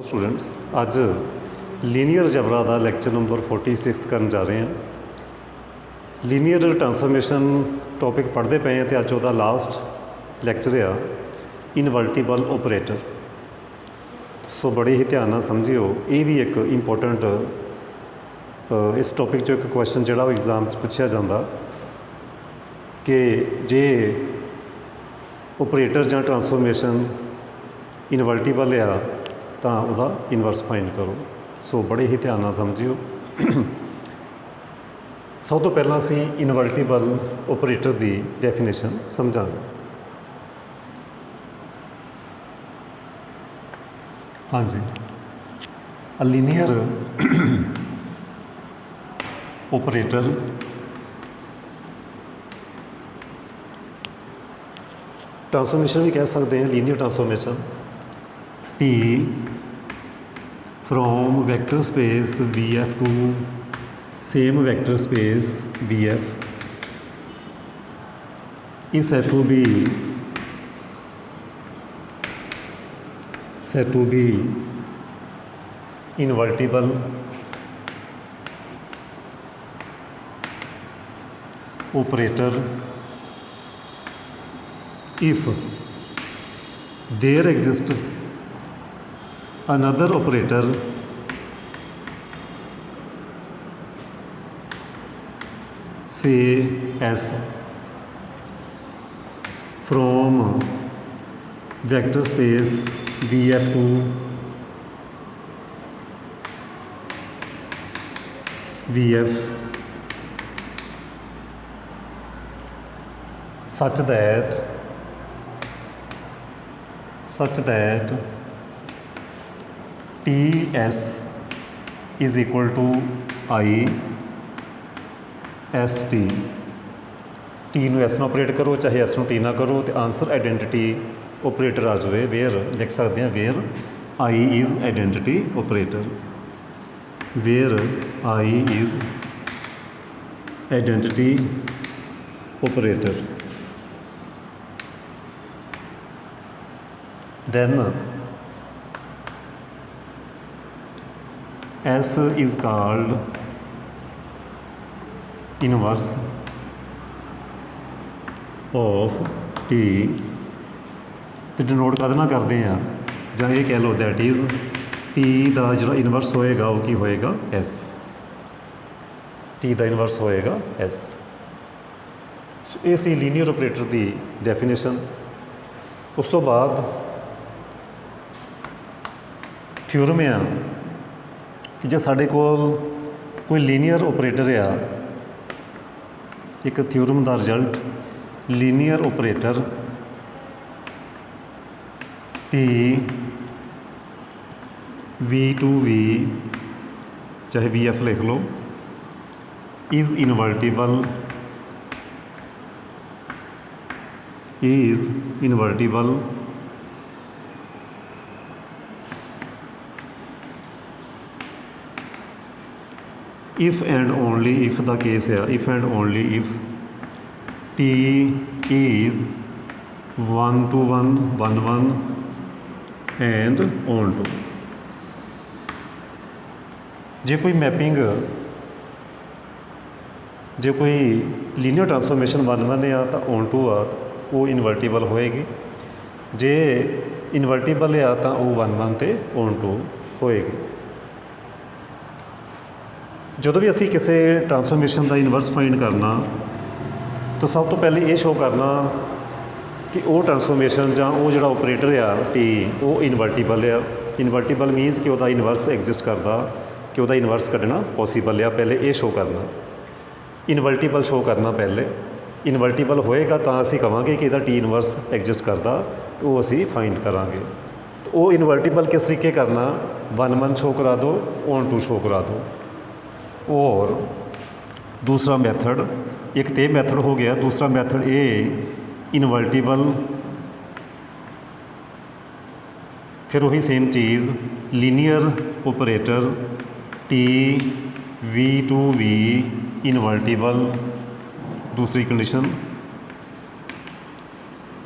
Students अज linear algebra का lecture number 46 करन जा रहे हैं। लीनियर ट्रांसफॉर्मेशन टॉपिक पढ़ते पे हैं तो अज वह लास्ट लैक्चर आ इनवर्टिबल ऑपरेटर। सो बड़े ही ध्यान समझियो, ये भी एक इंपोर्टेंट इस टॉपिक चो एक क्वेश्चन जोड़ा एग्जाम पूछा जाता कि जे ऑपरेटर ਜਾਂ ट्रांसफॉर्मेशन इनवर्टिबल आ तो वह इनवर्स फाइंड करो। सो बड़े ही ध्यान समझियो। सब तो पहला असी इनवर्टिबल ऑपरेटर की डेफिनेशन समझांगे। हाँ जी, अ लीनियर ऑपरेटर ट्रांसफॉर्मेशन भी कह सकते हैं, linear transformation T from vector space VF to same vector space VF is said to be invertible operator if there exists another operator say S from vector space VF to VF such that TS is equal to I ST। T नू S ना operate करो चाहे S नू T ना करो तो answer identity operator आ जाए। Where लिख सकते हैं where I is identity operator, where I is identity operator. then S is called inverse of T। तो डिनोट कद ना करते हैं ਜਾਂ ये कह लो दैट इज़ T का जो इनवर्स होएगा वो की होएगा S। T का इनवर्स होएगा S। ये सी लीनियर ऑपरेटर की डेफिनेशन। उस तो बाद थ्योरम आ कि जो साढ़े कोल कोई लीनियर ऑपरेटर आ, एक थ्योरम का result linear operator T V2V चाहे VF लिख लो is invertible if and only if the case है, if and only if T is 1 to 1 1 1 and on to। जे कोई मैपिंग जे कोई लीनियर ट्रांसफॉर्मेशन 1 1 आ तो ऑन टू आ तो वो इनवर्टिबल होएगी, जे इनवर्टिबल आ तो वो 1 1 तो ऑन टू होएगी। ਜਦੋਂ भी असी किसी ट्रांसफॉर्मेशन का इनवर्स फाइंड करना तो सब तो पहले ये शो करना कि वो ट्रांसफॉर्मेशन ਜਾਂ वो जो ऑपरेटर आ टी वो इनवर्टिबल आ। इनवर्टिबल मीनस कि वह इनवर्स एग्जिस्ट करता, कि वह इनवर्स कढ़ना पॉसीबल आ। पहले ये शो करना, इनवर्टिबल शो करना पहले। इनवर्टिबल होएगा तो असी कहांगे कि टी इनवर्स एग्जिस्ट करता तो वो असी फाइंड करांगे। तो वो इनवर्टिबल किस तरीके करना, 1 1 शो करा दो, ऑन टू शो करा दो। और दूसरा मैथड, एक तो मैथड हो गया, दूसरा मैथड ये इनवर्टिबल, फिर वही सेम चीज़ linear operator T V2V invertible. दूसरी condition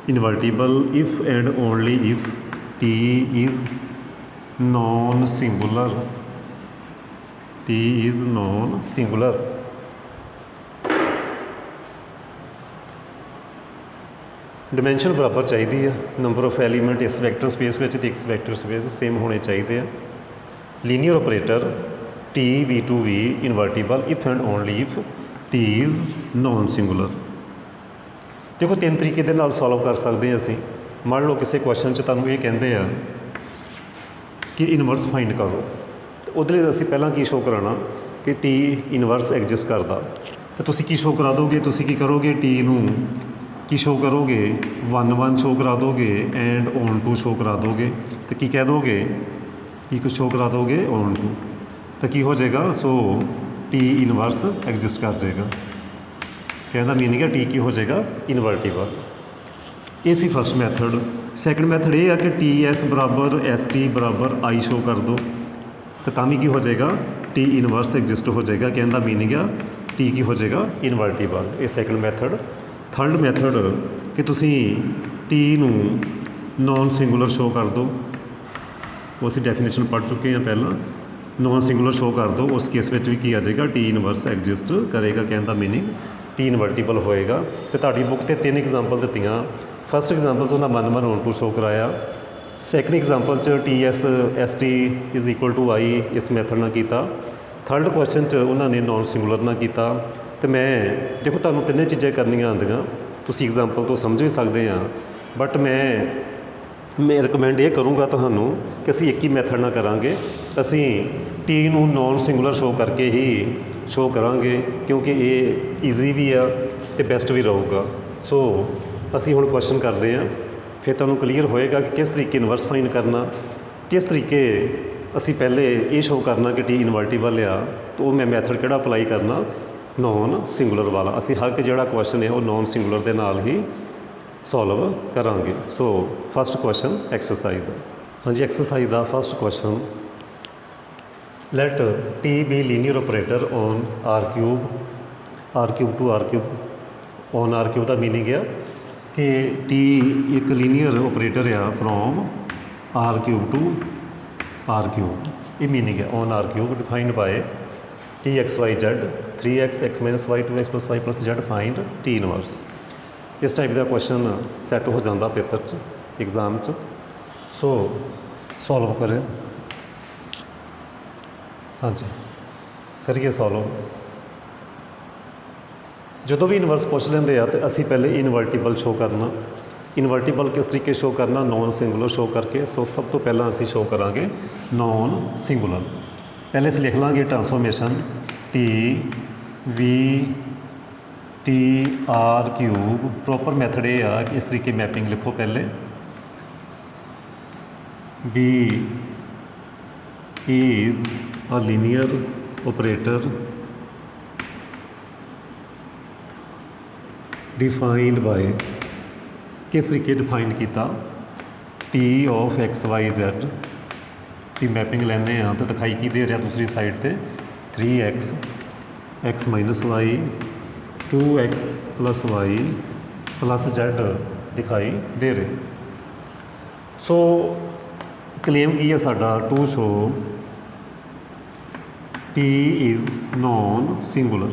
invertible if and only if T is non singular, T is non singular. Dimension बराबर चाहिए है, नंबर ऑफ एलीमेंट इस वैक्टर स्पेस में इस वैक्टर स्पेस सेम होने चाहिए। Linear operator T V to V invertible if and only if T is non singular. देखो 3 तरीके ਦੇ ਨਾਲ सॉल्व कर सकते हैं ਅਸੀਂ। मान लो किसी क्वेश्चन 'ਚ ਤੁਹਾਨੂੰ ਇਹ ਕਹਿੰਦੇ ਆ कि इनवर्स फाइंड करो, तो ਉਹਦੇ ਲਈ ਅਸੀਂ ਪਹਿਲਾਂ ਕੀ ਸ਼ੋ ਕਰਾਉਣਾ कि टी इनवर्स एग्जिस्ट करता, तो ਤੁਸੀਂ ਕੀ ਸ਼ੋ ਕਰਾ ਦੋਗੇ, ਤੁਸੀਂ ਕੀ ਕਰੋਗੇ, टी ਨੂੰ ਕੀ ਸ਼ੋ ਕਰੋਗੇ 1 1 ਸ਼ੋ ਕਰਾ ਦੋਗੇ ਐਂਡ ਔਨ ਟੂ ਸ਼ੋ ਕਰਾ ਦੋਗੇ, तो ਕੀ ਕਹਿ ਦੋਗੇ ਇੱਕ ਸ਼ੋ ਕਰਾ ਦੋਗੇ ਔਨ ਟੂ, तो ਕੀ ਹੋ ਜਾਏਗਾ, ਸੋ टी इनवर्स एग्जिस्ट कर जाएगा। कहने का मीनिंग है टी की हो जाएगा इनवर्टिबल। ये सी फर्स्ट मैथड। सैकंड मैथड ये है कि टी एस बराबर एस टी बराबर आई शो कर दो, तो तामी की हो जाएगा टी इनवर्स एग्जिस्ट हो जाएगा। कहने का मीनिंग है टी की हो जाएगा इनवर्टिबल। ये सैकंड मैथड। थर्ड मैथड कि तुसी टी नू नॉन सिंगुलर शो कर दो, वो असी डेफिनेशन पढ़ चुके हैं पहला। नॉन सिंगुलर शो कर दो, उस केस में भी की आ जाएगा टी इनवर्स एग्जिस्ट करेगा। कहने का मीनिंग टी इनवर्टिबल होएगा। तो ताड़ी बुक से 3 एग्जाम्पल दित्तियां। फस्ट एग्जाम्पल उन्हें 1 1 ऑन टू शो कराया। Second example T S S T is equal to I इस मैथड ना किया। थर्ड क्वेश्चन उन्होंने नॉन सिंगुलर ना किया। तो मैं देखो तुहानूं 3 चीज़ें करनियां आंदियां, तुसीं एग्जाम्पल तो समझ भी सकते हैं, बट मैं रिकमेंड ये करूँगा तुहानूं कि असीं एक ही मैथड ना करांगे, असीं टी नूं नॉन सिंगुलर शो करके ही शो करांगे, क्योंकि ये ईजी भी आ तो बेस्ट भी रहूगा। सो असीं हुण क्वेश्चन करते हैं, फिर तुहानूं क्लीयर होएगा कि किस तरीके इनवर्स फाइंड करना, किस तरीके असीं पहले ये शो करना कि टी इनवर्टिबल आ, तो मैं मैथड किहड़ा अप्लाई करना, नॉन सिंगुलर वाला। असीं हर एक जिहड़ा क्वेश्चन है वो नॉन सिंगुलर दे नाल ही सॉल्व करांगे। सो फस्ट क्वेश्चन एक्सरसाइज दा। हाँ जी, एक्सरसाइज दा first question, let T be linear operator on R cube to R cube. On R cube का मीनिंग है कि टी एक लीनियर ऑपरेटर आ from R cube to R cube. ये मीनिंग है on R cube defined by T x Y z 3x x minus y 2x plus y plus z find T inverse. इस type का question set हो जाता paper च exam च। सो solve करें। हाँ जी, करिए सॉल्व। जो भी इनवर्स पूछ लेंगे आ तो असी पहले इनवर्टिबल शो करना। इनवर्टिबल किस तरीके शो करना, नॉन सिंगुलर शो करके। सो सब तो पहला असी शो करांगे नॉन सिंगुलर। पहले असी लिख लाँगे transformation T V T R cube. Proper method ये आ कि इस तरीके मैपिंग लिखो, पहले B is a linear operator defined by, किस तरीके डिफाइन किया, T of x Y Z की मैपिंग लैने तो दिखाई की दे रहा दूसरी साइड पर 3x x minus y 2x plus y plus z दिखाई दे रहे। सो क्लेम की है साडा to show T is non singular.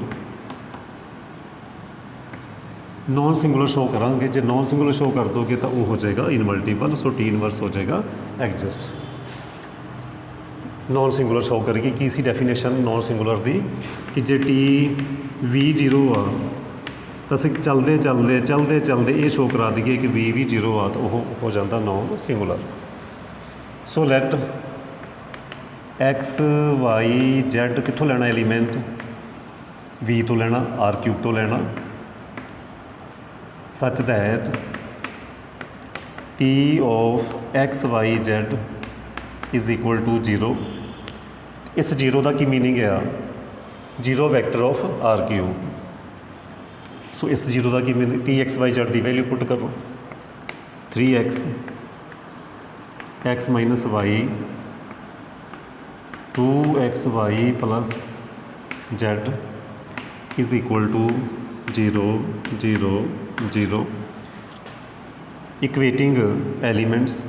Non singular show करांगे, जो नॉन सिंगुलर शो कर दोगे तो वो हो जाएगा इनवर्टिबल। सो टी इनवर्स हो जाएगा एग्जिस्ट। नॉन सिंगुलर शो करेगी की सी डेफिनेशन नॉन सिंगुलर दी कि जे टी वी 0 आ तो असीं चलते ये शो करा दईए कि वी भी 0 आ तो वह हो जाता non singular. So let x Y z कित्थों लेना एलीमेंट, वी तो लेना, आर क्यूब तो लेना, such that T of x Y z is equal to 0। इस 0 का की मीनिंग है, 0 vector of R cube. So इस 0 का की meaning, T x Y Z की वैल्यू पुट करो 3x x minus y 2x y plus z is equal to 0 0 0। Equating elements,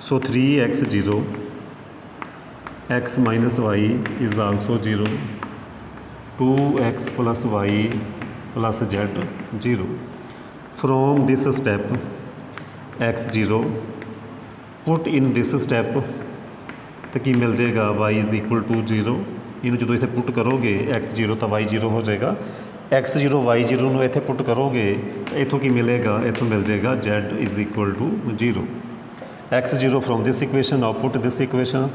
so 3x 0 x minus y is also 0, 2x plus y plus z 0. From this step x 0, put in this step तो की मिल जाएगा y is equal to 0। ਇਹਨੂੰ ਜਦੋਂ ਇੱਥੇ ਪੁੱਟ ਕਰੋਗੇ x 0 ਤਾਂ y 0 ਹੋ ਜਾਏਗਾ, x 0 y 0 ਨੂੰ ਇੱਥੇ ਪੁੱਟ ਕਰੋਗੇ ਤਾਂ ਇੱਥੋਂ ਕੀ ਮਿਲੇਗਾ, ਇੱਥੋਂ ਮਿਲ ਜਾਏਗਾ z is equal to 0। x 0 from this equation, now put this equation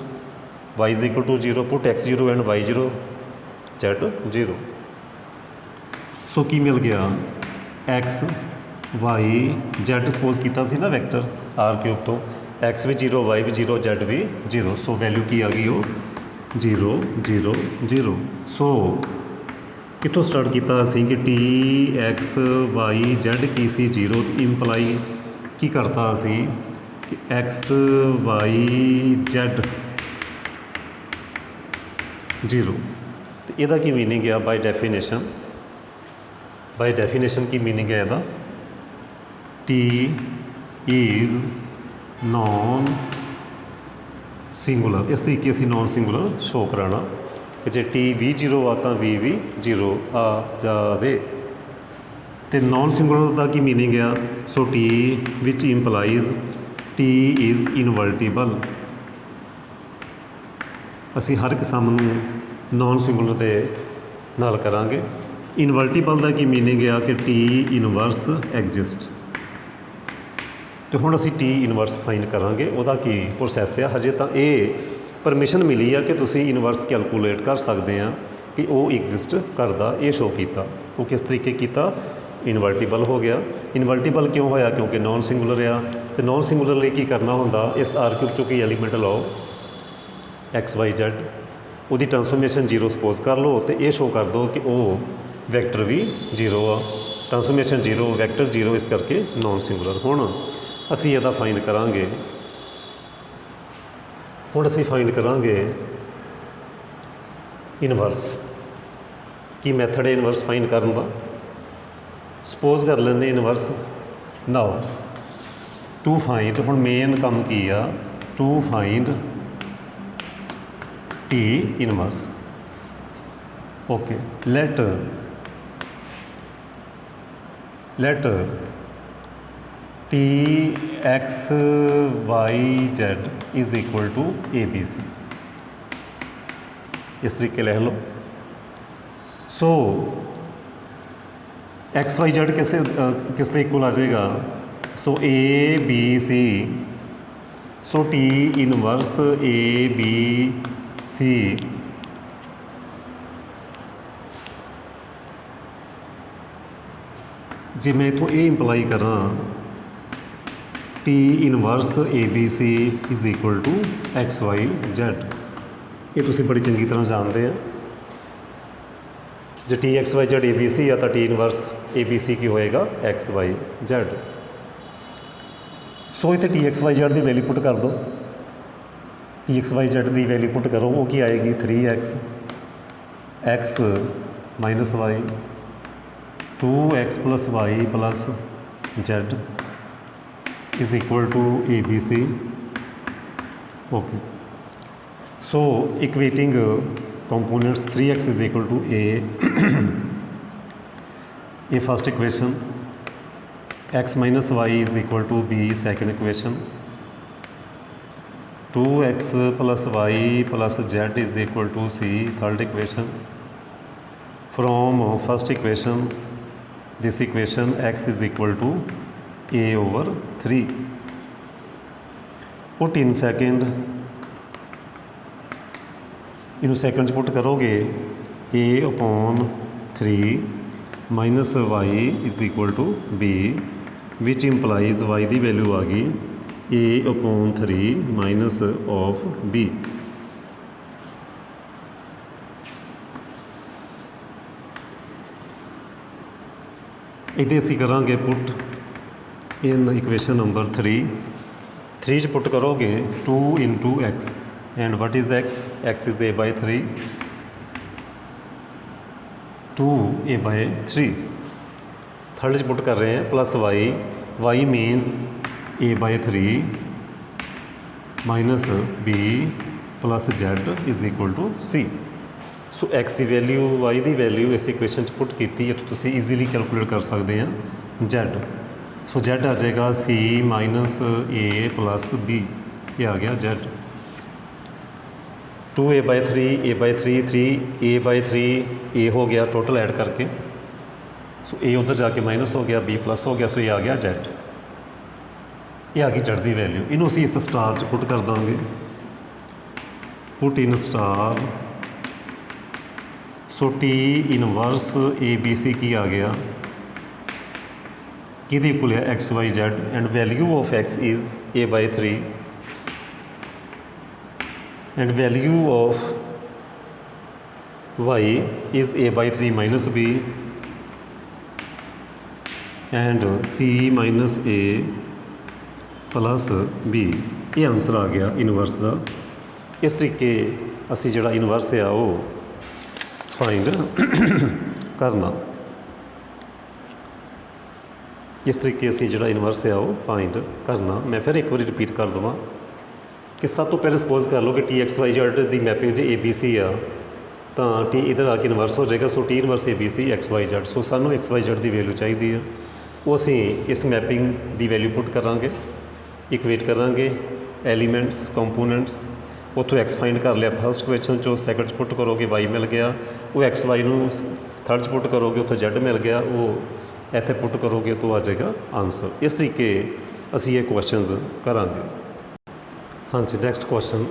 y is equal to 0, put x 0 and y 0, z 0। So ਕੀ ਮਿਲ ਗਿਆ, x y z ਸਪੋਜ਼ ਕੀਤਾ ਸੀ ਨਾ ਵੈਕਟਰ r ਕਿਊਬ ਤੋਂ, x ਵੀ 0 y ਵੀ 0 z ਵੀ 0। ਸੋ ਵੈਲਿਊ ਕੀ ਆ ਗਈ, ਉਹ 0 0 0। ਸੋ ਕਿੱਥੋਂ ਸਟਾਰਟ ਕੀਤਾ ਅਸੀਂ ਕਿ ਟੀ ਐਕਸ ਵਾਈ ਜ਼ੈਡ ਕੀ ਸੀ 0, ਇੰਪਲਾਈ ਕੀ ਕਰਤਾ ਅਸੀਂ ਕਿ ਐਕਸ ਵਾਈ ਜ਼ੈਡ 0। ਤੇ ਇਹਦਾ ਕੀ ਮੀਨਿੰਗ ਆ, ਬਾਈ ਡੈਫੀਨੇਸ਼ਨ ਕੀ ਮੀਨਿੰਗ ਹੈ ਇਹਦਾ, ਟੀ ਇਜ਼ ਨੋਨ ਸਿੰਗੂਲਰ। ਇਸ ਤਰੀਕੇ ਅਸੀਂ ਨੋਨ ਸਿੰਗੂਲਰ ਸ਼ੋ ਕਰਾਉਣਾ ਕਿ ਜੇ ਟੀ ਵੀ 0 ਆ ਤਾਂ ਵੀ 0 ਆ ਜਾਵੇ। ਅਤੇ ਨੋਨ ਸਿੰਗੂਲਰ ਦਾ ਕੀ ਮੀਨਿੰਗ ਆ, ਸੋ ਟੀ ਵਿਚ ਇੰਪਲਾਈਜ਼ ਟੀ ਇਜ਼ ਇਨਵਰਟੀਬਲ। ਅਸੀਂ ਹਰ ਇੱਕ ਸਮ ਨੂੰ ਨੋਨ ਸਿੰਗੂਲਰ ਦੇ ਨਾਲ ਕਰਾਂਗੇ। ਇਨਵਰਟੀਬਲ ਦਾ ਕੀ ਮੀਨਿੰਗ ਆ ਕਿ ਟੀ ਇਨਵਰਸ ਐਗਜ਼ਿਸਟ। ਅਤੇ ਹੁਣ ਅਸੀਂ ਟੀ ਇਨਵਰਸ ਫਾਈਂਡ ਕਰਾਂਗੇ, ਉਹਦਾ ਕੀ ਪ੍ਰੋਸੈਸ ਆ। ਹਜੇ ਤਾਂ ਇਹ ਪਰਮਿਸ਼ਨ ਮਿਲੀ ਆ ਕਿ ਤੁਸੀਂ ਇਨਵਰਸ ਕੈਲਕੂਲੇਟ ਕਰ ਸਕਦੇ ਆ ਕਿ ਉਹ ਐਗਜ਼ਿਸਟ ਕਰਦਾ, ਇਹ ਸ਼ੋ ਕੀਤਾ। ਉਹ ਕਿਸ ਤਰੀਕੇ ਕੀਤਾ, ਇਨਵਰਟੀਬਲ ਹੋ ਗਿਆ। ਇਨਵਰਟੀਬਲ ਕਿਉਂ ਹੋਇਆ, ਕਿਉਂਕਿ ਨੋਨ ਸਿੰਗੂਲਰ ਆ। ਅਤੇ ਨੋਨ ਸਿੰਗੂਲਰ ਲਈ ਕੀ ਕਰਨਾ ਹੁੰਦਾ, ਇਸ ਆਰ ਕਿਊਬ ਚੋਂ ਕੀ ਐਲੀਮੈਂਟ ਲਓ ਐਕਸ ਵਾਈ ਜ਼ੈਡ, ਉਹਦੀ ਟਰਾਂਸਫੋਰਮੇਸ਼ਨ 0 ਸਪੋਜ਼ ਕਰ ਲਓ ਅਤੇ ਇਹ ਸ਼ੋ ਕਰ ਦਿਓ ਕਿ ਉਹ ਵੈਕਟਰ ਵੀ 0 ਆ। ਟਰਾਂਸਫੋਰਮੇਸ਼ਨ 0 ਵੈਕਟਰ 0, ਇਸ ਕਰਕੇ ਨੋਨ ਸਿੰਗੂਲਰ। ਹੁਣ ਅਸੀਂ ਇਹਦਾ ਫਾਈਂਡ ਕਰਾਂਗੇ। ਹੁਣ ਅਸੀਂ ਫਾਈਂਡ ਕਰਾਂਗੇ ਇਨਵਰਸ। ਕੀ ਮੈਥਡ ਹੈ ਇਨਵਰਸ ਫਾਈਂਡ ਕਰਨ ਦਾ, ਸਪੋਜ਼ ਕਰ ਲੈਂਦੇ ਇਨਵਰਸ। ਨਾਓ ਟੂ ਫਾਈਂਡ, ਹੁਣ ਮੇਨ ਕੰਮ ਕੀ ਆ, to find T inverse. Okay, let T X Y z is equal to A B C, ਇਸ ਤਰੀਕੇ ਲਿਖ ਲਓ। ਸੋ ਐਕਸ ਵਾਈ ਜ਼ੈਡ ਕਿਸ ਦੇ ਇਕੁਅਲ ਆ ਜਾਏਗਾ, so A B C. So T inverse A B C ਜੇ ਮੈਂ ਇੱਥੋਂ ਇਹ ਇੰਪਲਾਈ ਕਰਾਂ T inverse A B C is equal to X Y Z, ਇਹ ਤੁਸੀਂ ਬੜੀ ਚੰਗੀ ਤਰ੍ਹਾਂ ਜਾਣਦੇ ਆ। ਜੇ T X Y Z A B C ਆ ਤਾਂ T inverse A B C ਕੀ ਹੋਏਗਾ, ਐਕਸ ਵਾਈ ਜ਼ੈਡ। ਸੋ ਇੱਥੇ ਟੀ ਐਕਸ ਵਾਈ ਜ਼ੈਡ ਦੀ ਵੈਲਿਊ ਪੁੱਟ ਕਰ ਦਿਓ। ਟੀ ਐਕਸ ਵਾਈ ਜ਼ੈਡ ਦੀ ਵੈਲਿਊ ਪੁੱਟ ਕਰੋ, ਉਹ ਕੀ ਆਏਗੀ 3x ਐਕਸ minus y 2x plus y plus z is equal to ABC. Okay. So equating components 3x is equal to a first equation, x minus y is equal to b second equation, 2x plus y plus z is equal to c third equation. From first equation, this equation x is equal to a over 3. Put in second, ਇਹਨੂੰ second 'ਚ ਪੁੱਟ ਕਰੋਗੇ a upon 3 minus y is equal to b, which implies y the value ਆ ਗਈ a upon 3 minus of b. ਇਹਦੇ ਅਸੀਂ ਕਰਾਂਗੇ ਪੁੱਟ ਇਨ equation number 3 'ਚ ਪੁੱਟ ਕਰੋਗੇ 2 into x and what is x? x is a by 3, 2a by 3. Third 'ਚ put कर रहे हैं plus y means a by 3 minus b plus Z is equal to C। So x की value y की value इस equation put की तो तुम ईजीली कैलकुलेट कर सकते हैं Z। सो Z आ जाएगा C minus A plus B, ये आ गया Z। 2a/3 3a/3 A हो गया टोटल ऐड करके, सो A उधर जाके माइनस हो गया, B प्लस हो गया, सो ये आ गया Z। ये आ गई Z की वैल्यू, इनू असी इस स्टार च पुट कर देंगे, put in star. So T inverse ABC की आ गया, कि इक्वल है XYZ and value of X is A/3 and value of Y is A/3 minus B and C minus A plus B। ये answer आ गया inverse का। इस तरीके असी जिहड़ा इनवर्स आ वो फाइंड करना, इस तरीके असी जिहड़ा इनवर्स आ वो फाइंड करना। मैं फिर एक बार रिपीट कर देवां कि सब तो पहले सपोज कर लो कि TXYZ की मैपिंग जो ABC आ तो T इधर आके इनवर्स हो जाएगा। सो T इनवर्स ABC XYZ। सो सानू XYZ की वैल्यू चाहिए है, वो असी इस मैपिंग की वैल्यू पुट करांगे, इक्वेट करांगे एलीमेंट्स कंपोनेंट्स, उतों X फाइंड कर लिया फर्स्ट क्वेश्चन चो, सैकंड च पुट करोगे Y मिल गया, वो XY नू थर्ड च पुट करोगे उतों Z मिल गया, वो इत्थे पुट करोगे तो आ जाएगा आंसर। इस तरीके असी ये क्वेश्चनस करांगे। हाँ जी, नैक्सट क्वेश्चन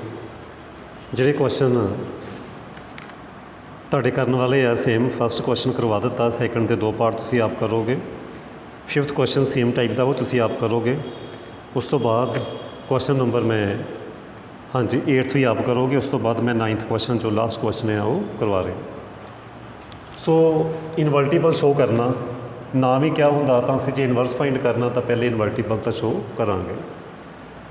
जिहड़े क्वेश्चन तुहाडे करन वाले आ सेम फर्स्ट क्वेश्चन करवा दिता, सैकंड के 2 पार्ट तुसीं आप करोगे, फिफ्थ क्वेश्चन सेम टाइप का वो तुसीं आप करोगे। उस तो बाद क्वेश्चन नंबर मैं हाँ जी 8th भी आप करोगे, उस तो बाद मैं 9th क्वेश्चन जो लास्ट क्वेश्चन है वो करवा रहे। सो इनवर्टिबल शो करना नाम ही क्या होंदा, तो असीं जे इनवर्स फाइंड करना तो पहले इनवर्टिबल तो शो करांगे।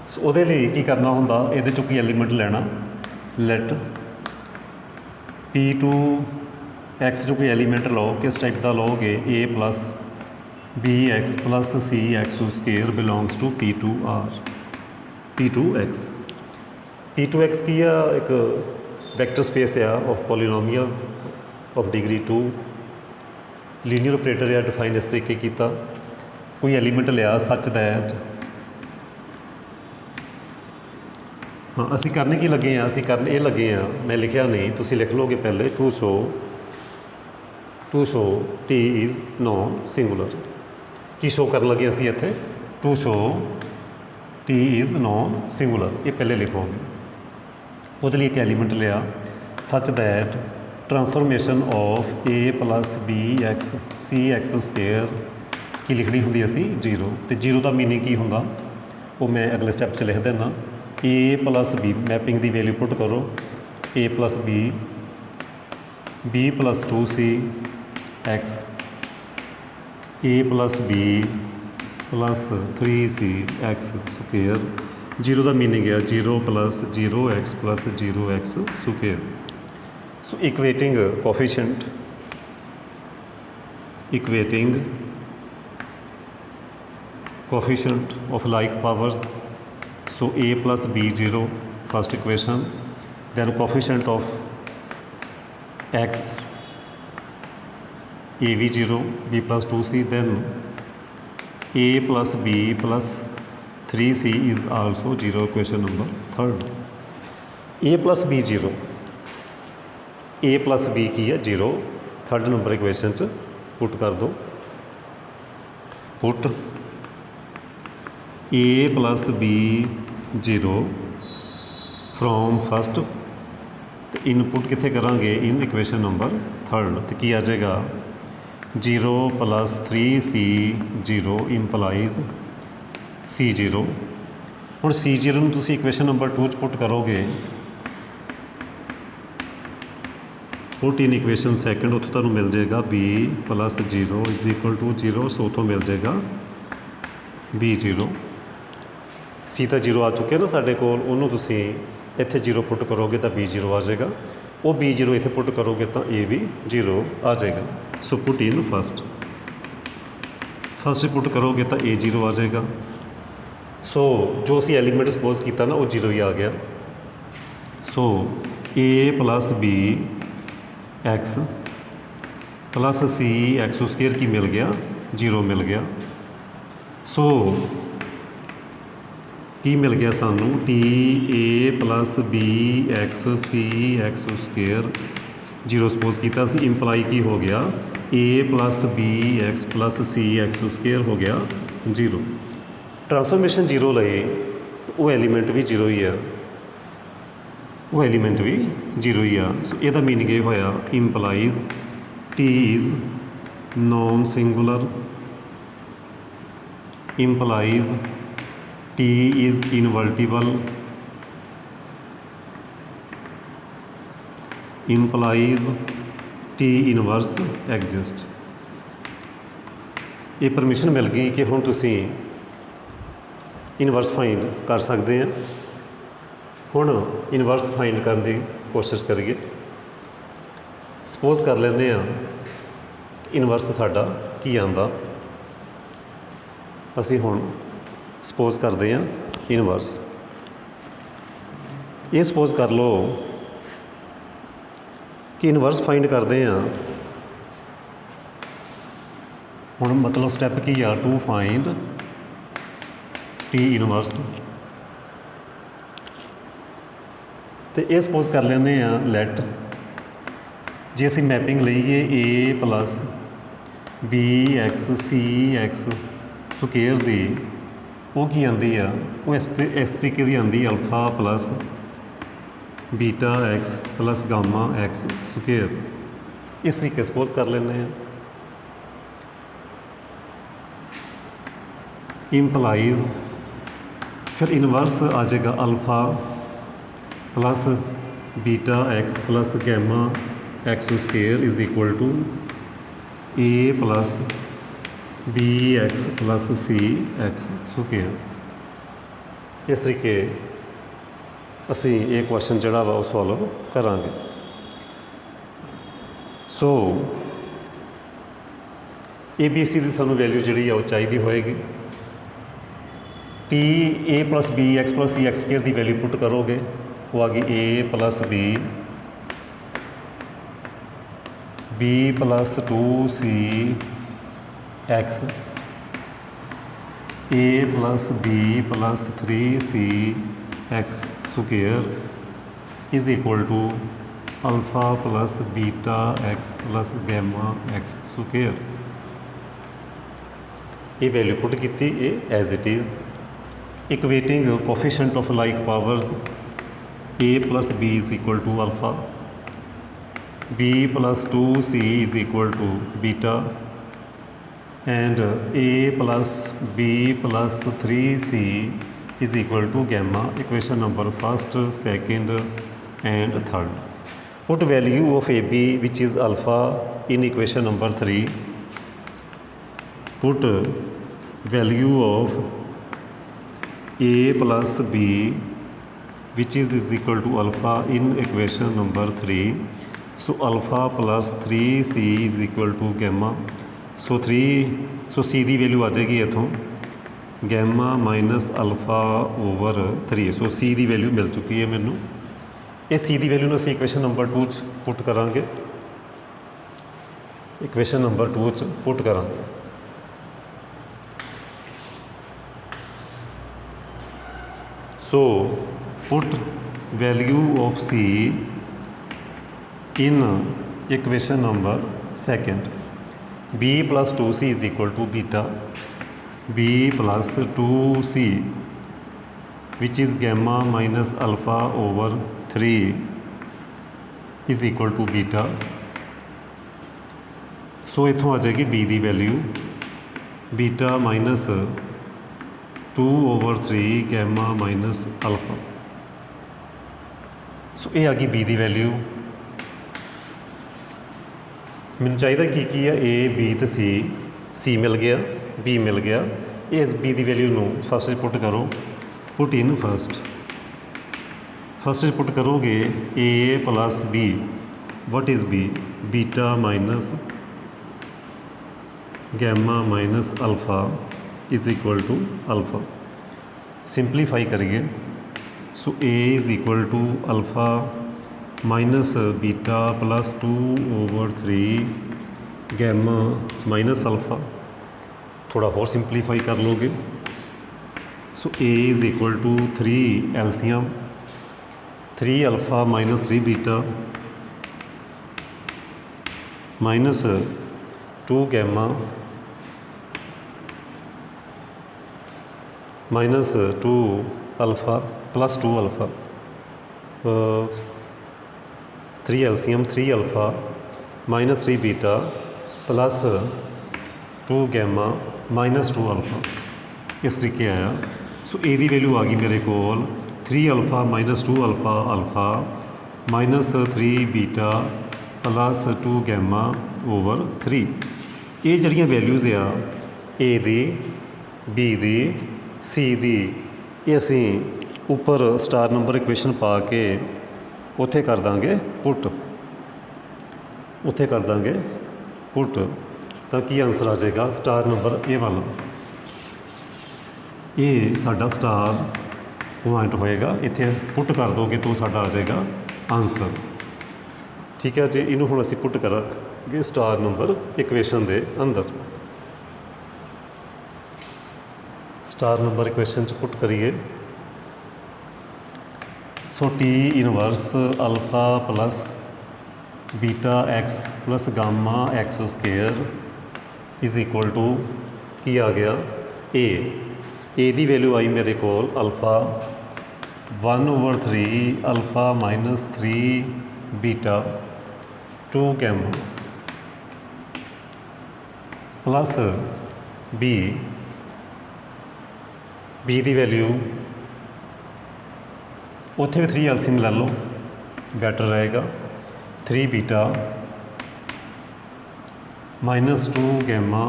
सो उहदे लई की करना होंदा, इहदे चों कोई एलीमेंट लेना, लेट P2 X जो कोई एलीमेंट लो, किस टाइप का लोगे, A plus BX plus CX square belongs to P2X। P2X की एक वैक्टर स्पेस आ of polynomials of degree 2, linear operator या डिफाइन इस तरीके किया, कोई एलीमेंट लिया सच दैट, हाँ असी करने की लगे हैं, असी करने ये लगे हैं, मैं लिखा नहीं तुसी लिख लोगे पहले, to show T is non singular. की शो कर लगे असी इत्थे, to show T is non singular, ये पहले लिखोगे। वो लिए एक एलीमेंट लिया such that transformation of A plus BX CX square की लिखनी होंगी असी 0, तो 0 का मीनिंग की होंदा वो मैं अगले स्टैप से लिख देना। A प्लस B मैपिंग की वैल्यू पुट करो, A plus B plus 2C X, A plus B plus 3C X square. 0 का मीनिंग है 0 plus 0x plus 0x square. So equating coefficient of like powers. So A plus B 0 first equation, then coefficient of X A भी 0 B plus 2C, then A plus B plus 3C is also 0, question number 3rd। A plus B 0, A plus B की है 0, 3rd number equation च put कर दो, put A plus B 0 from first, तो input कितने करांगे इन equation number 3rd, तो की आ जाएगा 0 प्लस 3C 0 इंपलाइज C0। हुण C0 नूं तुसीं इक्वेशन नंबर 2 पुट करोगे, पुट इन इक्वेशन सैकेंड, उत्थों तुहानूं मिल जाएगा B plus 0 is equal to 0, so उत्थों मिल जाएगा B0। C तो 0 आ चुके ना साडे कोल, उन्होंने तुसीं इत्थे 0 पुट करोगे तो B0 आ जाएगा, वो B0 इत्थे पुट करोगे तो A भी 0 आ जाएगा। So put in first put करोगे तो A 0 आ जाएगा। सो जो असी एलीमेंट सपोज किया ना वो 0 ही आ गया। सो ए plus B X plus C X square की मिल गया 0 मिल गया। सो की मिल गया सानू T A plus B X C X square 0 suppose किया सी इंपलाई की हो गया A plus B X plus C X square हो गया 0। ट्रांसफॉर्मेशन 0 लए तो वो एलीमेंट भी 0 ही है, वो एलीमेंट भी 0 ही आ। सो ਇਹਦਾ मीनिंग ये होया implies T is non singular, implies T is invertible, implies T inverse exist. ये परमिशन मिल गई कि हुण तुसीं इनवर्स फाइंड कर सकते हैं। हुण इनवर्स फाइंड करने की कोशिश करिए। सपोज कर लेने इनवर्स साडा की आंदा, असी हुण सपोज करते हैं इनवर्स। ये सपोज कर लो कि इनवर्स फाइंड करते हैं। हुण मतलब स्टैप की आ टू फाइंड टी इनवर्स। तो ये सपोज कर लेने लैट जे असी मैपिंग लईए ए plus B X C X square दी, वो की आती है वो इस तरीके की आती alpha plus beta X plus gamma x square. इस तरीके सपोज कर लेने इंपलाइज फिर इनवर्स आ जाएगा alpha plus beta X plus gamma X square is equal to A plus B X plus C X square. इस तरीके असी ये क्वेश्चन जोड़ा वा सॉल्व करांगे। सो ए बी सी की सानू वैल्यू जी वो चाहिए होएगी। T A plus B X plus C X square की वैल्यू पुट करोगे, वो आ गई A plus B plus 2c X A plus B plus 3c X square is equal to alpha plus beta X plus gamma X square. ये value put की as it is. Equating coefficient of like powers A plus B is equal to alpha, B plus 2c is equal to beta and A plus B plus 3c is equal to gamma. Equation number first second and third. Put value of A B which is alpha in equation number 3। Put value of A plus B which is equal to alpha in equation number 3. So alpha plus 3c is equal to gamma. So c की value आ जाएगी इतों gamma minus alpha over 3। सो c की value मिल चुकी है मैनू। इस c की value असीं equation number 2 put करांगे। इक्वेशन नंबर 2 पुट करांगे। सो put value of c in equation number second। b plus 2c is equal to beta, b plus 2c which is gamma minus alpha over 3 is equal to beta। सो इत्थों आ जाएगी b की value beta minus 2 over 3 gamma minus alpha. So ये आ गई B की value. मैनू चाहिए की है ए बी तो सी मिल गया, बी मिल गया। इस बी की वैल्यू में फस्ट पुट करो, पुट इन फस्ट पुट करोगे A plus B. What is B? Beta minus gamma minus alpha is equal to alpha. Simplify करिए। So A is equal to alpha minus beta plus 2/3 gamma minus alpha. थोड़ा और simplify कर लोगे। So A is equal to 3 LCM 3 alpha minus 3 beta minus 2 gamma minus 2 alpha plus 2 alpha 3 LCM 3 alpha minus 3 beta plus 2 gamma minus 2 alpha इस तरीके आया। सो ए दी value आ गई मेरे कोल 3 alpha minus 2 alpha alpha minus 3 beta plus 2 gamma over 3। ये जड़ियाँ values uh A the be the सी दी ये असी उपर स्टार नंबर इक्वेशन पा के उत्थे कर देंगे पुट, उत्थे कर देंगे पुट, तो की आंसर आ जाएगा स्टार नंबर ए वाला। ये साडा स्टार पॉइंट होएगा, इत्थे पुट कर दोगे तो साडा आ जाएगा आंसर। ठीक है जी, इनू हुण असी पुट करांगे स्टार नंबर इक्वेशन दे अंदर। स्टार नंबर इक्वेशन च पुट करिए। So T inverse alpha plus beta X plus gamma X square is equal to की आ गया ए दी वैल्यू आई मेरे कोल alpha 1/3 alpha minus 3 beta 2 gamma plus B दी वैल्यू उत्थे भी 3 एलसीएम ले लो बैटर रहेगा 3 beta minus 2 gamma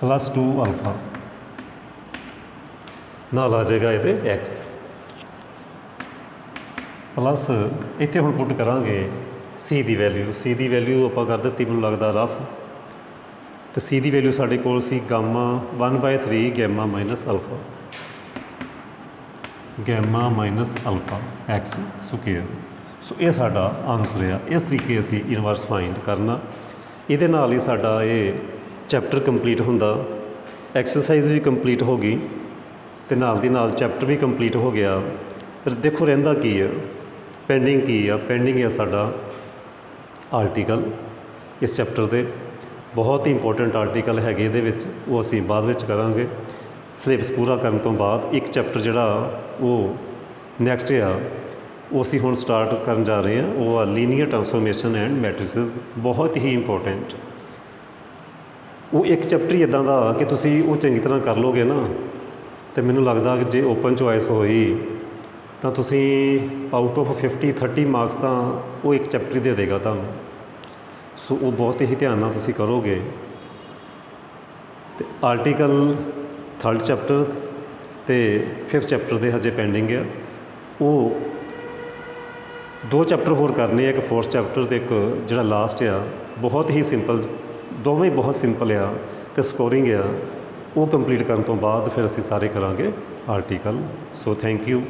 plus 2 alpha नाल आ जाएगा ये एक्स प्लस इत्थे हुण पुट करांगे सी दी वैल्यू आपां कर दित्ती मैनूं लगदा रफ, तो सी दी वैल्यू साडे कोल C gamma 1/3 gamma minus alpha X square. So ये साडा आंसर आ। इस तरीके असी इनवर्स फाइंड करना। ये नाल ही साडा ये चैप्टर कंप्लीट हुंदा, एक्सरसाइज भी कंप्लीट हो गई ते नाल दी नाल चैप्टर भी कंप्लीट हो गया। फिर देखो रहिंदा की है, पेंडिंग की है, पेंडिंग है साडा आर्टिकल इस चैप्टर दे। बहुत ही इंपॉर्टेंट आर्टिकल है ये, वो असी बाद विच करांगे। सिलेबस पूरा करने तो बाद एक चैप्टर जिहड़ा वो नैक्सट आ वो असी हुण स्टार्ट करन जा रहे हैं, वो लीनियर ट्रांसफॉर्मेशन एंड मैट्रिसेस। बहुत ही इंपॉर्टेंट वो एक चैप्टर ही इदां दा कि तुसी वो चंगी तरह कर लोगे ना, तो मैनूं लगदा कि जे ओपन चॉइस होई तो तुसी आउट ऑफ 50-30 मार्क्स तो वो एक चैप्टर ही दे देगा तुहानूं। सो वो बहुत ही ध्यान नाल तुसी करोगे। तो आर्टिकल 3rd चैप्टर तो 5th चैप्टर दे हजे पेंडिंग है। वो 2 चैप्टर होर करने, एक 4th चैप्टर तो एक जिहड़ा लास्ट आ बहुत ही सिंपल, दोवें बहुत सिंपल आ तो स्कोरिंग आ। वो कंप्लीट करने तो बाद फिर असी सारे करांगे आर्टिकल। So thank you.